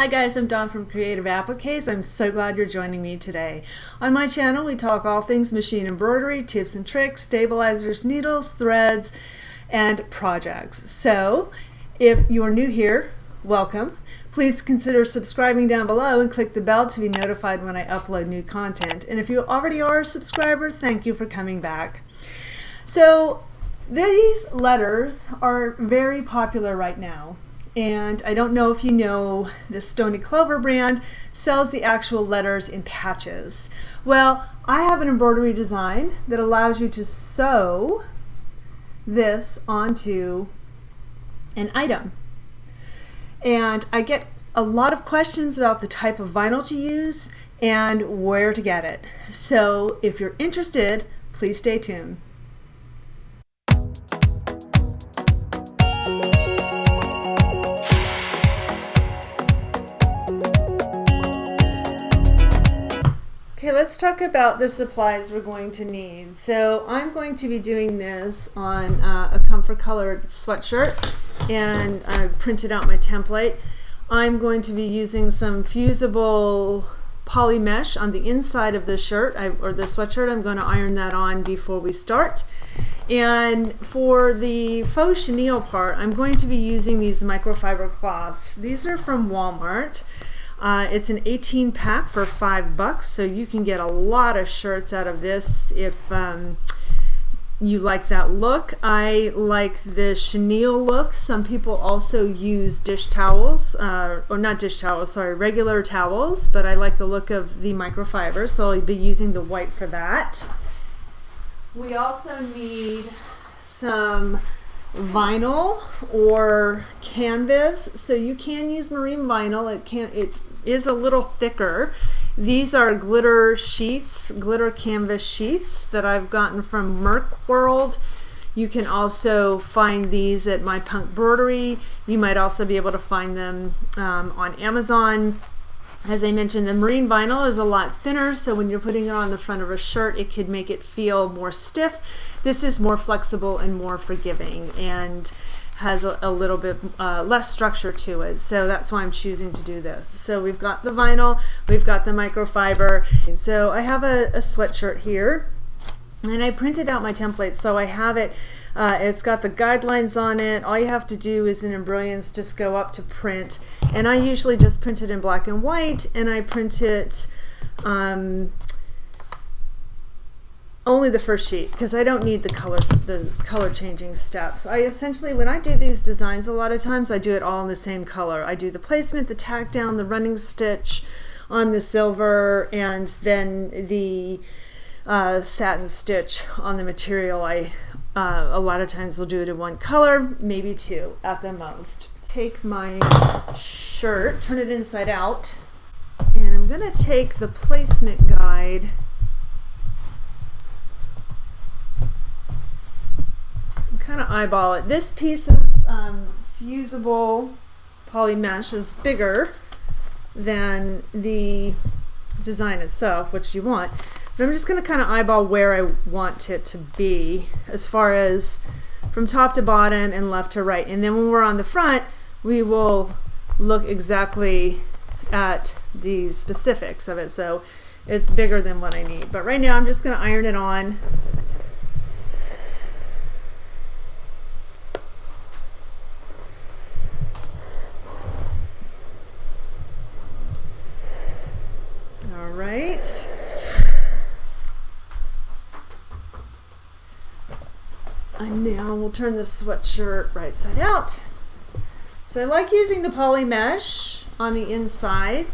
Hi guys, I'm Dawn from Creative Appliques. I'm so glad you're joining me today. On my channel we talk all things machine embroidery, tips and tricks, stabilizers, needles, threads, and projects. So if you're new here, welcome. Please consider subscribing down below and click the bell to be notified when I upload new content. And if you already are a subscriber, thank you for coming back. So these letters are very popular right now. And I don't know if you know, the Stoney Clover brand sells the actual letters in patches. Well, I have an embroidery design that allows you to sew this onto an item. And I get a lot of questions about the type of vinyl to use and where to get it. So if you're interested, please stay tuned. Okay, let's talk about the supplies we're going to need. So I'm going to be doing this on a comfort colored sweatshirt, and I printed out my template. I'm going to be using some fusible poly mesh on the inside of the shirt or the sweatshirt. I'm going to iron that on before we start. And for the faux chenille part, I'm going to be using these microfiber cloths. These are from Walmart. It's an 18 pack for $5, so you can get a lot of shirts out of this if you like that look. I like the chenille look. Some people also use dish towels, or not dish towels, sorry, regular towels, but I like the look of the microfiber, so I'll be using the white for that. We also need some vinyl or canvas, so you can use marine vinyl. It is a little thicker. These are glitter sheets, glitter canvas sheets that I've gotten from Merc World. You can also find these at My Punk Broderie. You might also be able to find them on Amazon. As I mentioned, the marine vinyl is a lot thinner, so when you're putting it on the front of a shirt, it could make it feel more stiff. This is more flexible and more forgiving and has a little bit less structure to it, so that's why I'm choosing to do this. So we've got the vinyl, we've got the microfiber. So I have a sweatshirt here, and I printed out my template, so I have it. It's got the guidelines on it. All you have to do is in Embroiance just go up to print, and I usually just print it in black and white, and I print it only the first sheet because I don't need the color changing steps. I essentially, when I do these designs, a lot of times I do it all in the same color. I do the placement, the tack down, the running stitch on the silver, and then the satin stitch on the material. A lot of times will do it in one color, maybe two at the most. Take my shirt, turn it inside out, and I'm going to take the placement guide and kind of eyeball it. This piece of fusible poly mesh is bigger than the design itself, which you want. But I'm just going to kind of eyeball where I want it to be as far as from top to bottom and left to right. And then when we're on the front, we will look exactly at the specifics of it. So it's bigger than what I need. But right now I'm just going to iron it on. All right. And now we'll turn the sweatshirt right side out. So I like using the poly mesh on the inside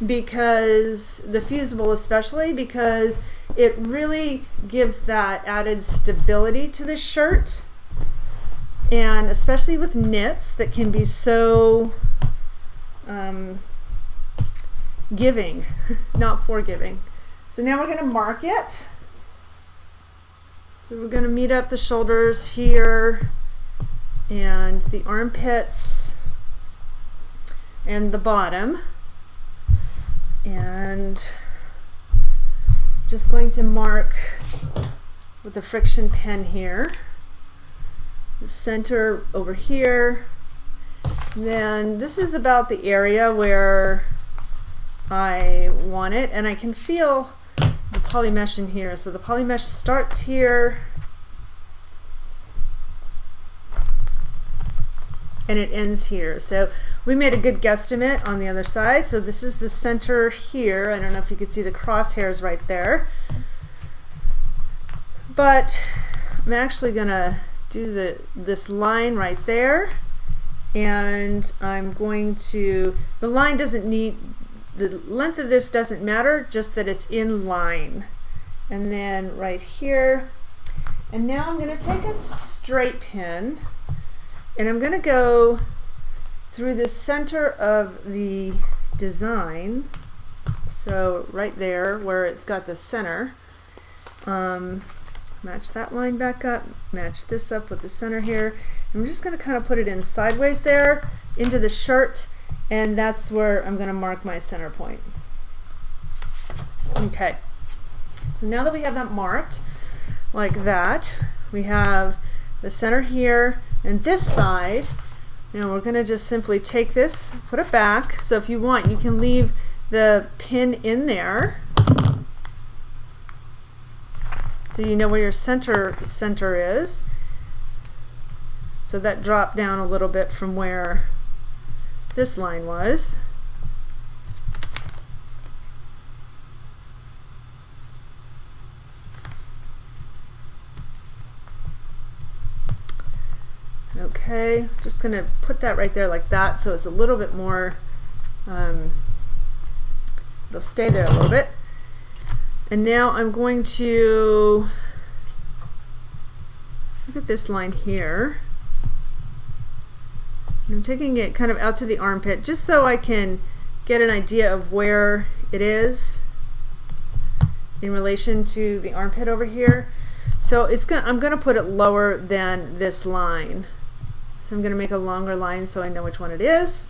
because the fusible, especially because it really gives that added stability to the shirt, and especially with knits that can be so giving, not forgiving. So now we're going to mark it. So we're going to meet up the shoulders here and the armpits and the bottom, and just going to mark with the friction pen here, the center over here, Then this is about the area where I want it, and I can feel the poly mesh in here. So the poly mesh starts here and it ends here. So we made a good guesstimate on the other side. So this is the center here. I don't know if you can see the crosshairs right there, but I'm actually gonna do this line right there, and I'm going to, the line doesn't need, the length of this doesn't matter, just that it's in line. And then right here, and now I'm going to take a straight pin and I'm going to go through the center of the design, so right there where it's got the center. Match that line back up, match this up with the center here. I'm just going to kind of put it in sideways there into the shirt, and that's where I'm going to mark my center point. Okay, so now that we have that marked like that, we have the center here and this side. Now we're going to just simply take this, put it back. So if you want, you can leave the pin in there so you know where your center is. So that dropped down a little bit from where this line was. Okay, just going to put that right there like that, so it's a little bit more, it'll stay there a little bit. And now I'm going to look at this line here. I'm taking it kind of out to the armpit just so I can get an idea of where it is in relation to the armpit over here. So I'm going to put it lower than this line. So I'm going to make a longer line so I know which one it is.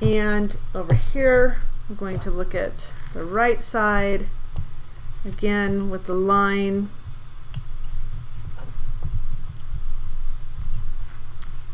And over here, I'm going to look at the right side again with the line.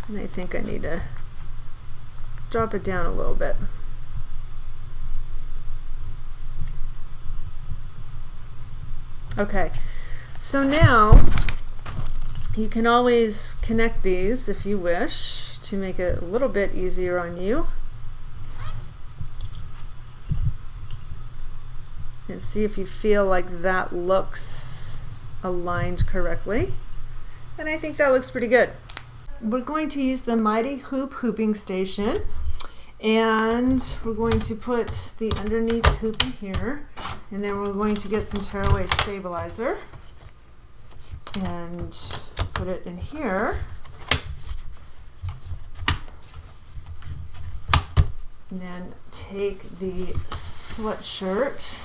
And I think I need to drop it down a little bit. Okay, so now you can always connect these if you wish to make it a little bit easier on you. And see if you feel like that looks aligned correctly. And I think that looks pretty good. We're going to use the Mighty Hoop hooping station, and we're going to put the underneath hoop in here, and then we're going to get some tearaway stabilizer and put it in here. And then take the sweatshirt,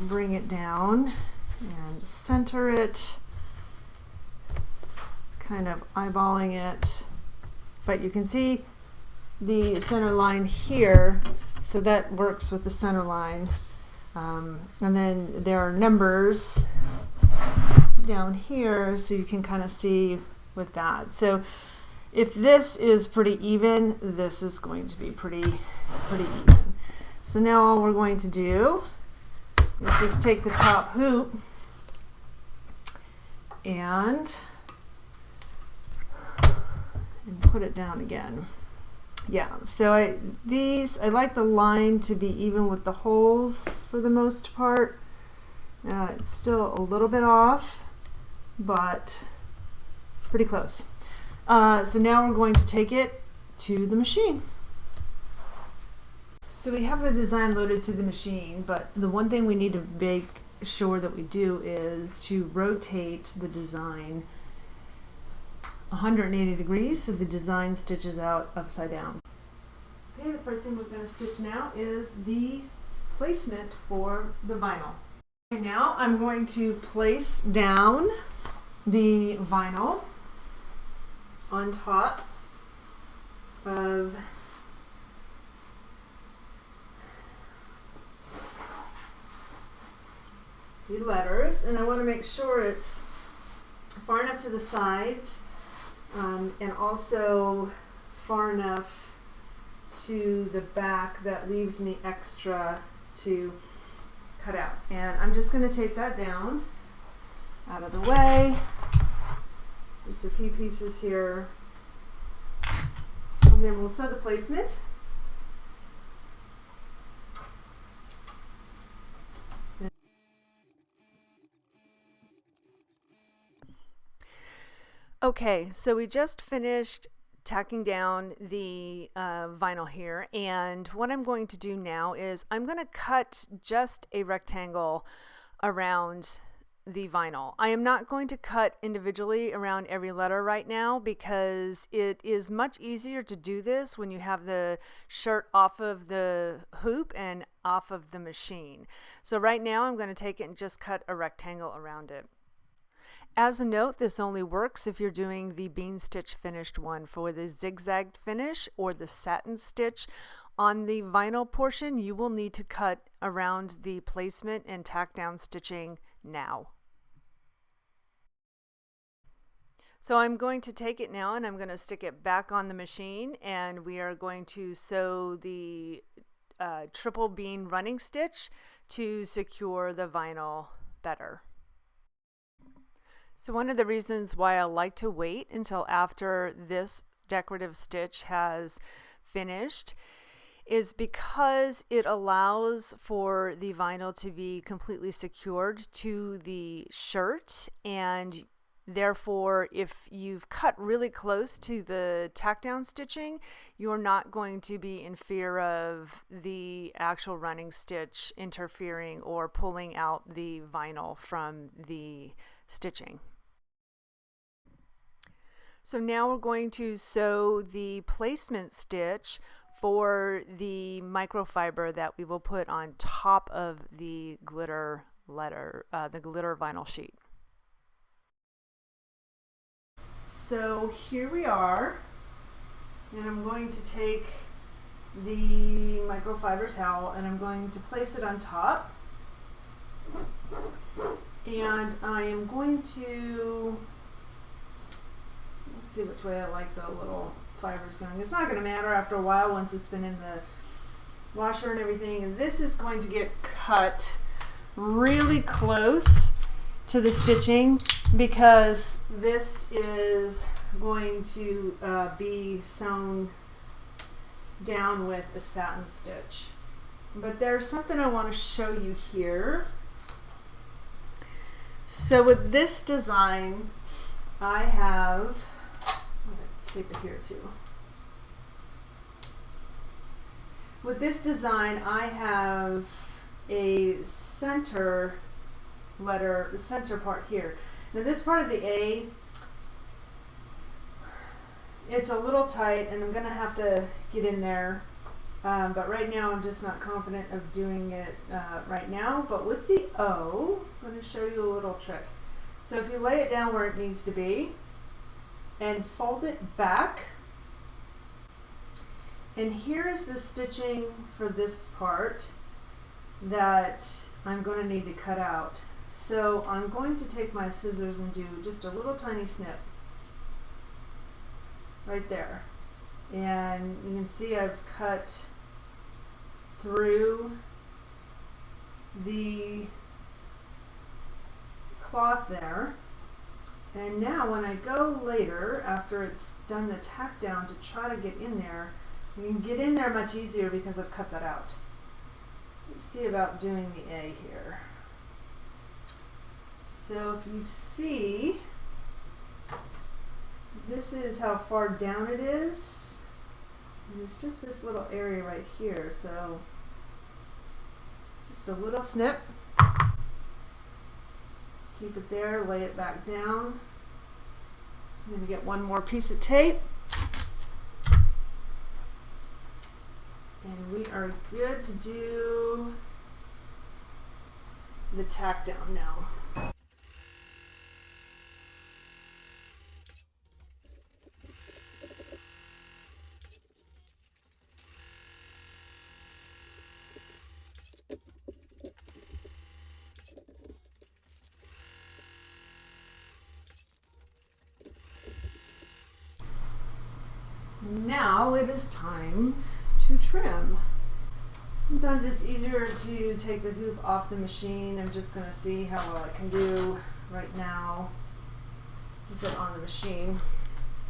bring it down and center it, kind of eyeballing it, but you can see the center line here, so that works with the center line. And then there are numbers down here, so you can kind of see with that. So if this is pretty even, this is going to be pretty even. So now all we're going to do is just take the top hoop and put it down again. Yeah, so I like the line to be even with the holes for the most part. It's still a little bit off, but pretty close. So now we're going to take it to the machine. So we have the design loaded to the machine, but the one thing we need to make sure that we do is to rotate the design 180 degrees so the design stitches out upside down. Okay, the first thing we're going to stitch now is the placement for the vinyl. And now I'm going to place down the vinyl on top of the letters, and I want to make sure it's far enough to the sides and also far enough to the back that leaves me extra to cut out. And I'm just going to take that down out of the way. Just a few pieces here. And then we'll sew the placement. Okay, so we just finished tacking down the vinyl here, and what I'm going to do now is I'm going to cut just a rectangle around the vinyl. I am not going to cut individually around every letter right now because it is much easier to do this when you have the shirt off of the hoop and off of the machine. So right now I'm going to take it and just cut a rectangle around it. As a note, this only works if you're doing the bean stitch finished one. For the zigzagged finish or the satin stitch on the vinyl portion, you will need to cut around the placement and tack down stitching now. So I'm going to take it now and I'm going to stick it back on the machine, and we are going to sew the triple bean running stitch to secure the vinyl better. So one of the reasons why I like to wait until after this decorative stitch has finished is because it allows for the vinyl to be completely secured to the shirt, and therefore if you've cut really close to the tack down stitching, you're not going to be in fear of the actual running stitch interfering or pulling out the vinyl from the stitching. So now we're going to sew the placement stitch for the microfiber that we will put on top of the glitter vinyl sheet. So here we are, and I'm going to take the microfiber towel and I'm going to place it on top, and I am going to, let's see which way I like the little fibers going. It's not going to matter after a while once it's been in the washer and everything. And this is going to get cut really close to the stitching because this is going to be sewn down with a satin stitch. But there's something I want to show you here. So with this design, I have, tape it here too. With this design, I have a center letter, the center part here. Now this part of the A, it's a little tight and I'm going to have to get in there, but right now I'm just not confident of doing it right now. But with the O, I'm going to show you a little trick. So if you lay it down where it needs to be and fold it back, and here is the stitching for this part that I'm going to need to cut out. So I'm going to take my scissors and do just a little tiny snip right there. And you can see I've cut through the cloth there. And now when I go later, after it's done the tack down to try to get in there, you can get in there much easier because I've cut that out. Let's see about doing the A here. So if you see, this is how far down it is. And it's just this little area right here. So just a little snip. Keep it there, lay it back down. I'm going to get one more piece of tape. And we are good to do the tack down now. Now now it is time to trim. Sometimes it's easier to take the hoop off the machine. I'm just going to see how well I can do right now with it on the machine.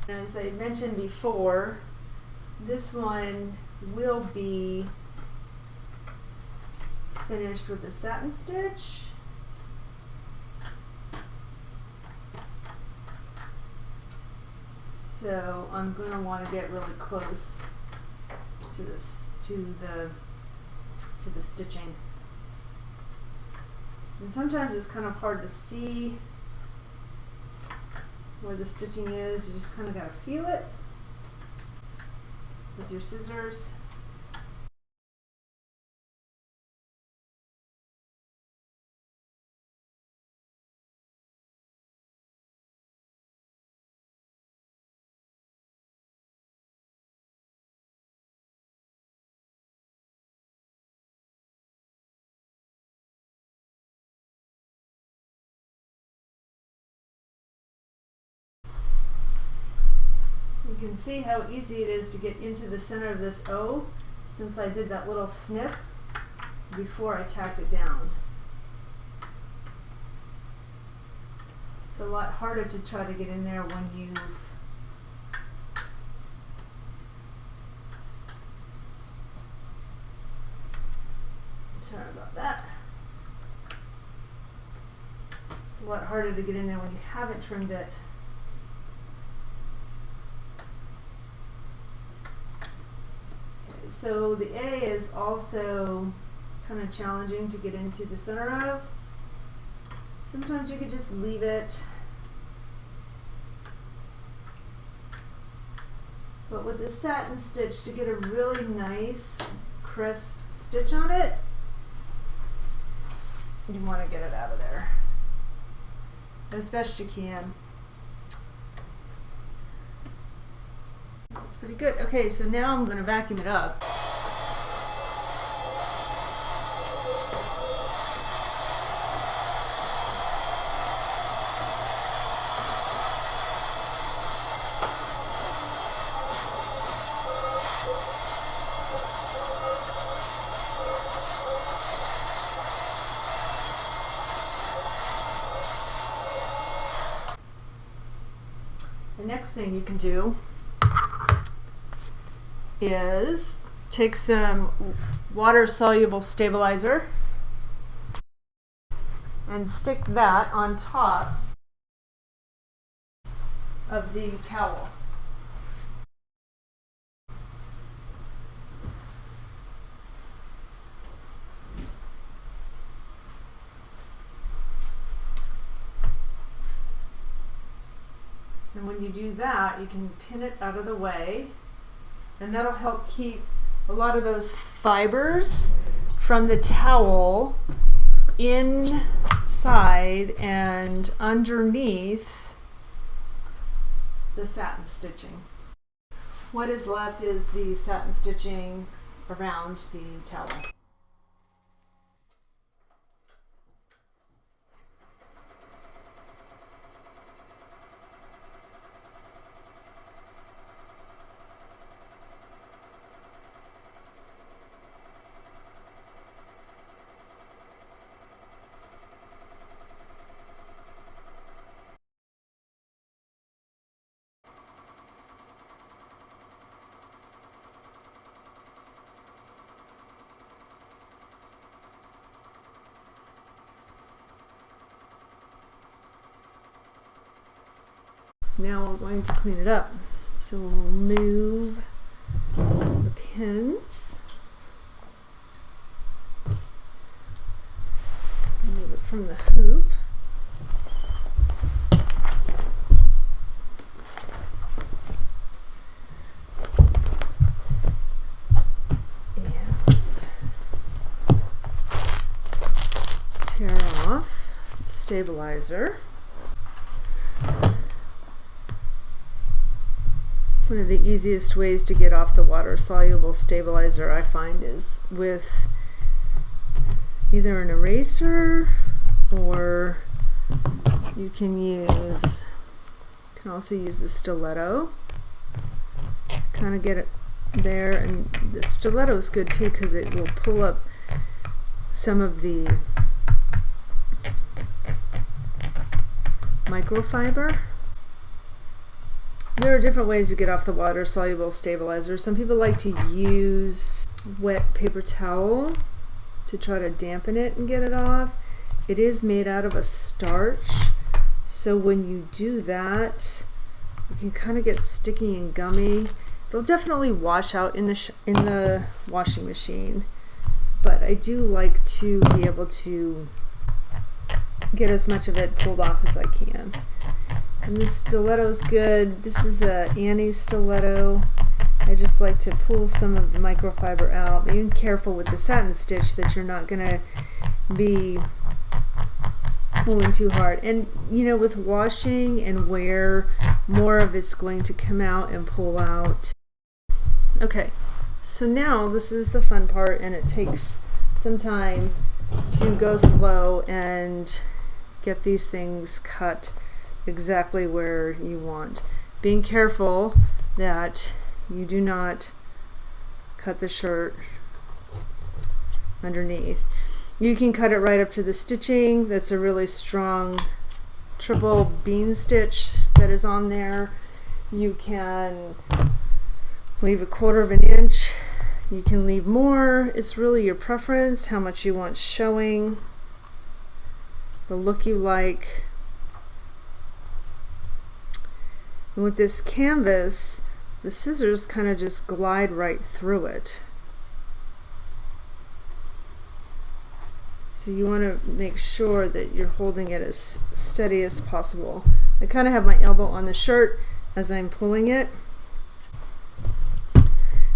As I mentioned before, this one will be finished with a satin stitch. So I'm going to want to get really close to this, to the stitching. And sometimes it's kind of hard to see where the stitching is. You just kind of got to feel it with your scissors. You can see how easy it is to get into the center of this O since I did that little snip before I tacked it down. It's a lot harder to try to get in there when you've sorry about that. It's a lot harder to get in there when you haven't trimmed it. So the A is also kind of challenging to get into the center of. Sometimes you could just leave it. But with the satin stitch, to get a really nice, crisp stitch on it, you want to get it out of there as best you can. That's pretty good. Okay, so now I'm going to vacuum it up. The next thing you can do is take some water-soluble stabilizer and stick that on top of the towel. And when you do that, you can pin it out of the way. And that'll help keep a lot of those fibers from the towel inside and underneath the satin stitching. What is left is the satin stitching around the towel. Now we're going to clean it up. So we'll move the pins. Move it from the hoop. And tear off the stabilizer. One of the easiest ways to get off the water-soluble stabilizer, I find, is with either an eraser, or you can also use the stiletto. Kind of get it there, and the stiletto is good too because it will pull up some of the microfiber. There are different ways to get off the water soluble stabilizer. Some people like to use wet paper towel to try to dampen it and get it off. It is made out of a starch, so when you do that, you can kind of get sticky and gummy. It'll definitely wash out in the washing machine, but I do like to be able to get as much of it pulled off as I can. And this stiletto is good. This is a Annie stiletto. I just like to pull some of the microfiber out. Being careful with the satin stitch that you're not going to be pulling too hard. And you know, with washing and wear, more of it's going to come out and pull out. Okay, so now this is the fun part, and it takes some time to go slow and get these things cut exactly where you want. Being careful that you do not cut the shirt underneath. You can cut it right up to the stitching. That's a really strong triple bean stitch that is on there. You can leave 1/4 of an inch. You can leave more. It's really your preference, how much you want showing, the look you like. And with this canvas, the scissors kind of just glide right through it. So you want to make sure that you're holding it as steady as possible. I kind of have my elbow on the shirt as I'm pulling it.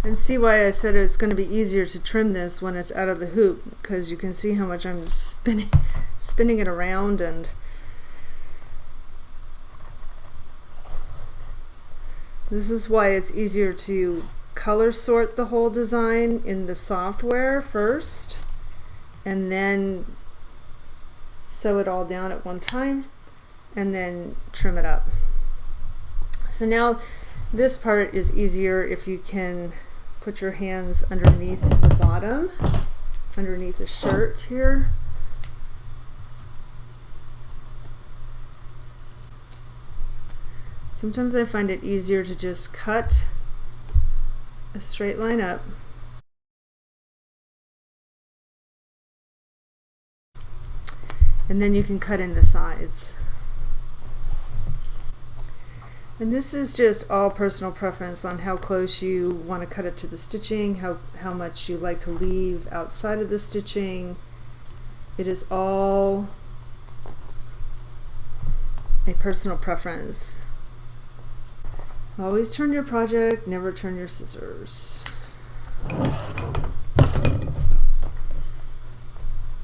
And see why I said it's going to be easier to trim this when it's out of the hoop, because you can see how much I'm spinning it around. And this is why it's easier to color sort the whole design in the software first and then sew it all down at one time and then trim it up. So now this part is easier if you can put your hands underneath the bottom, underneath the shirt here. Sometimes I find it easier to just cut a straight line up. And then you can cut in the sides. And this is just all personal preference on how close you want to cut it to the stitching, how much you like to leave outside of the stitching. It is all a personal preference. Always turn your project, never turn your scissors.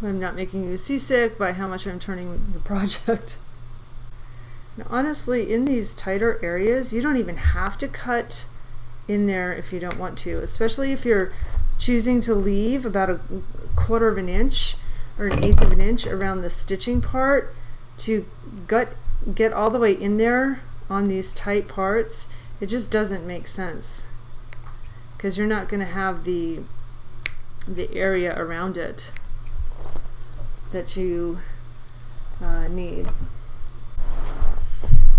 I'm not making you seasick by how much I'm turning the project. Now, honestly, in these tighter areas, you don't even have to cut in there if you don't want to, especially if you're choosing to leave about 1/4 of an inch or 1/8 of an inch around the stitching part to get all the way in there on these tight parts. It just doesn't make sense because you're not going to have the area around it that you need.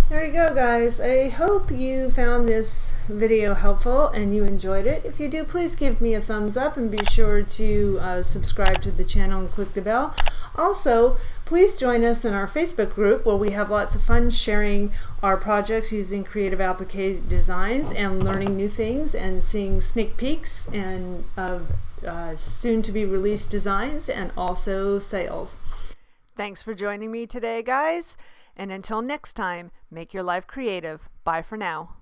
There you go, guys. I hope you found this video helpful and you enjoyed it. If you do, please give me a thumbs up and be sure to subscribe to the channel and click the bell. Also, please join us in our Facebook group where we have lots of fun sharing our projects using creative applique designs and learning new things and seeing sneak peeks and of soon to be released designs and also sales. Thanks for joining me today, guys. And until next time, make your life creative. Bye for now.